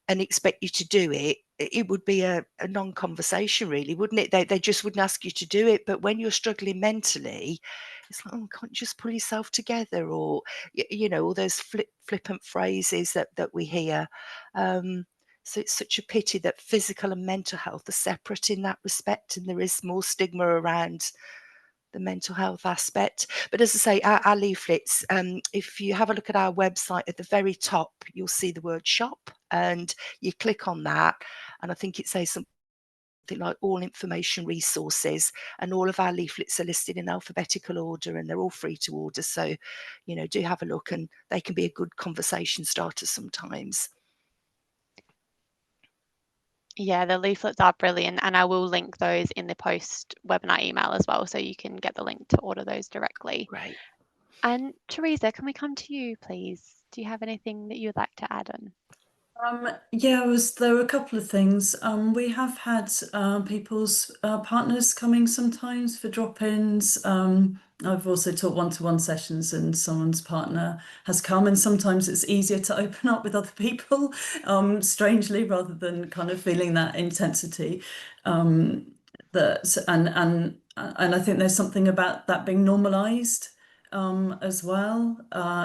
expect you to do it. It would be a non-conversation, really, wouldn't it? They just wouldn't ask you to do it. But when you're struggling mentally, it's like, oh, can't you just pull yourself together? Or, all those flippant phrases that we hear. So it's such a pity that physical and mental health are separate in that respect, and there is more stigma around the mental health aspect. But as I say, our leaflets, if you have a look at our website, at the very top, you'll see the word shop, and you click on that, and I think it says something like all information resources, and all of our leaflets are listed in alphabetical order, and they're all free to order. So, do have a look, and they can be a good conversation starter sometimes. Yeah, the leaflets are brilliant, and I will link those in the post webinar email as well, so you can get the link to order those directly. Great. And Teresa, can we come to you, please? Do you have anything that you'd like to add on? Yeah, there were a couple of things. We have had people's partners coming sometimes for drop-ins. I've also taught one-to-one sessions, and someone's partner has come, and sometimes it's easier to open up with other people, strangely, rather than kind of feeling that intensity. And I think there's something about that being normalized as well,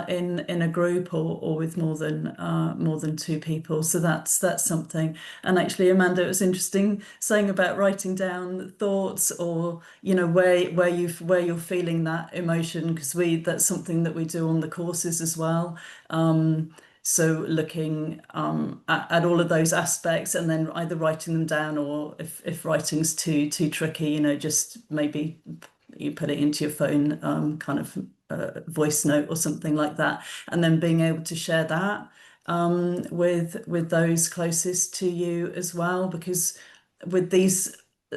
in a group or with more than 2 people. So that's something. And actually, Amanda, it was interesting saying about writing down thoughts, or where you're feeling that emotion, because that's something that we do on the courses as well. So looking at all of those aspects, and then either writing them down, or if writing's too tricky, just maybe you put it into your phone, kind of voice note or something like that, and then being able to share that with those closest to you as well, because with these,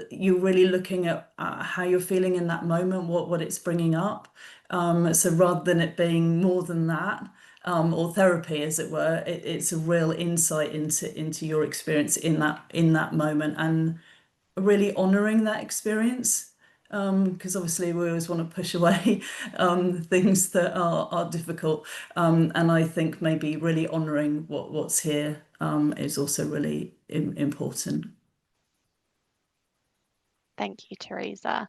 you're really looking at how you're feeling in that moment, what it's bringing up. So rather than it being more than that, or therapy, as it were, it's a real insight into your experience in that moment, and really honouring that experience. Because obviously we always want to push away things that are difficult, and I think maybe really honouring what's here is also really important. Thank you, Teresa.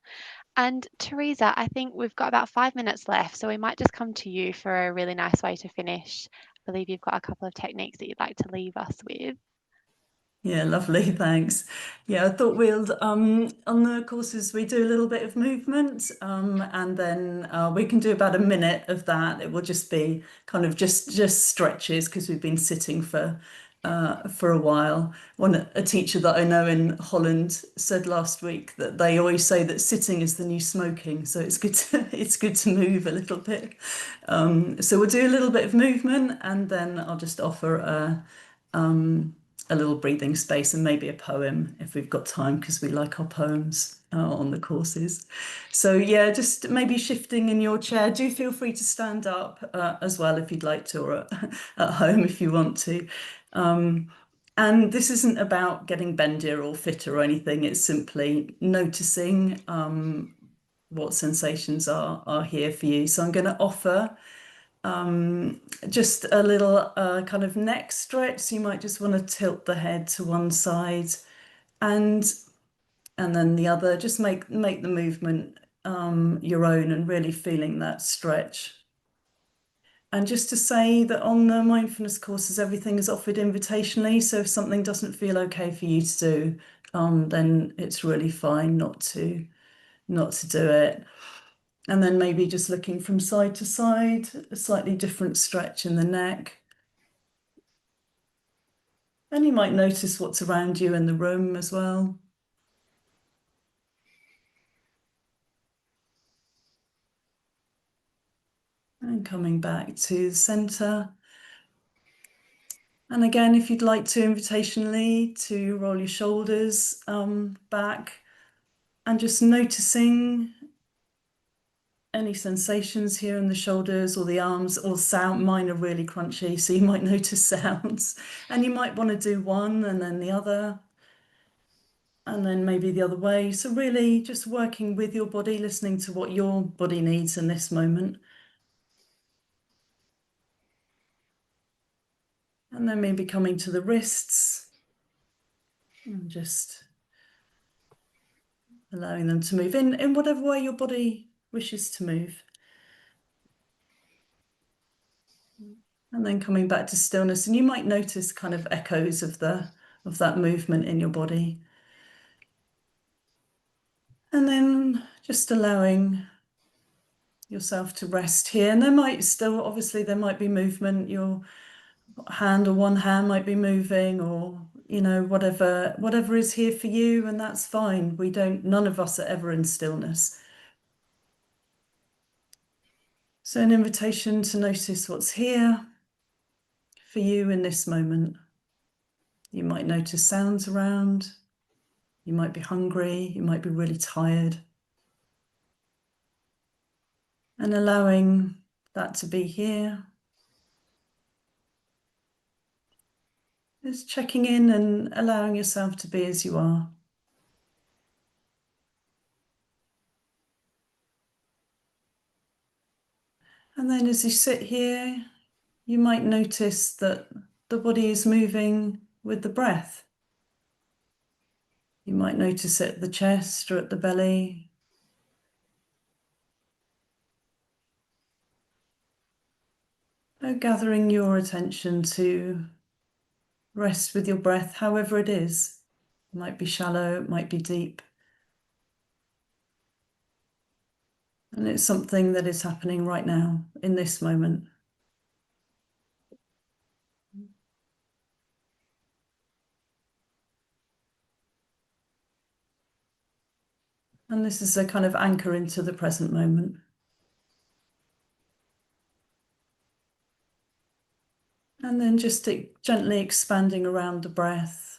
And Teresa, I think we've got about 5 minutes left, so we might just come to you for a really nice way to finish. I believe you've got a couple of techniques that you'd like to leave us with. Yeah, lovely, thanks. Yeah, I thought we'll on the courses we do a little bit of movement, and then we can do about a minute of that. It will just be kind of just stretches because we've been sitting for a while. A teacher that I know in Holland said last week that they always say that sitting is the new smoking, so it's good to move a little bit. So we'll do a little bit of movement, and then I'll just offer a little breathing space and maybe a poem if we've got time, because we like our poems on the courses. So yeah, just maybe shifting in your chair. Do feel free to stand up as well if you'd like to, or at home if you want to. And this isn't about getting bendier or fitter or anything. It's simply noticing what sensations are here for you. So I'm going to offer just a little kind of neck stretch. So you might just want to tilt the head to one side and then the other. Just make the movement your own and really feeling that stretch. And just to say that on the mindfulness courses, everything is offered invitationally. So if something doesn't feel okay for you to do, then it's really fine not to do it. And then maybe just looking from side to side, a slightly different stretch in the neck. And you might notice what's around you in the room as well. And coming back to the center. And again, if you'd like to invitationally to roll your shoulders back and just noticing any sensations here in the shoulders or the arms or sound. Mine are really crunchy, so you might notice sounds. And you might want to do one and then the other, and then maybe the other way. So really just working with your body, listening to what your body needs in this moment. And then maybe coming to the wrists and just allowing them to move in whatever way your body wishes to move. And then coming back to stillness. And you might notice kind of echoes of that movement in your body. And then just allowing yourself to rest here. And there might still, obviously, there might be movement. Your hand or one hand might be moving, or, you know, whatever is here for you, and that's fine. None of us are ever in stillness. So an invitation to notice what's here for you in this moment. You might notice sounds around. You might be hungry. You might be really tired. And allowing that to be here. Just checking in and allowing yourself to be as you are. And then as you sit here, you might notice that the body is moving with the breath. You might notice it at the chest or at the belly. Gathering your attention to rest with your breath, however it is. It might be shallow, it might be deep. And it's something that is happening right now, in this moment. And this is a kind of anchor into the present moment. And then just gently expanding around the breath.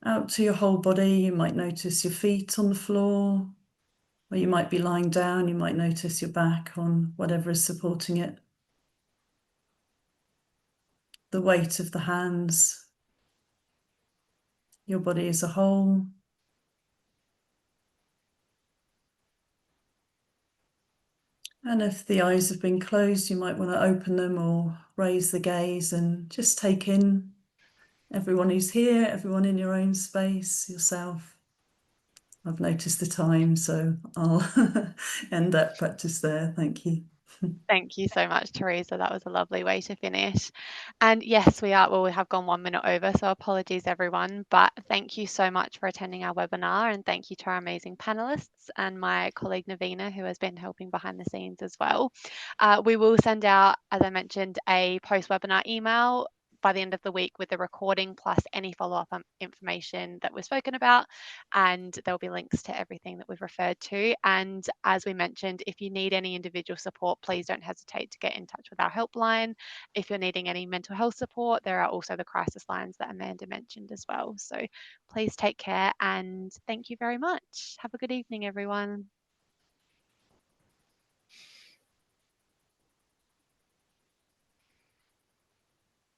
Out to your whole body. You might notice your feet on the floor, or you might be lying down. You might notice your back on whatever is supporting it. The weight of the hands, your body as a whole. And if the eyes have been closed, you might want to open them or raise the gaze and just take in everyone who's here, everyone in your own space, yourself. I've noticed the time, so I'll end that practice there. Thank you. Thank you so much, Teresa. That was a lovely way to finish. And yes, we have gone 1 minute over, so apologies everyone. But thank you so much for attending our webinar, and thank you to our amazing panelists and my colleague Navina, who has been helping behind the scenes as well. We will send out, as I mentioned, a post-webinar email by the end of the week with the recording plus any follow-up information that we've spoken about, and there'll be links to everything that we've referred to. And as we mentioned, if you need any individual support, please don't hesitate to get in touch with our helpline. If you're needing any mental health support, there are also the crisis lines that Amanda mentioned as well. So please take care, and thank you very much. Have a good evening, everyone.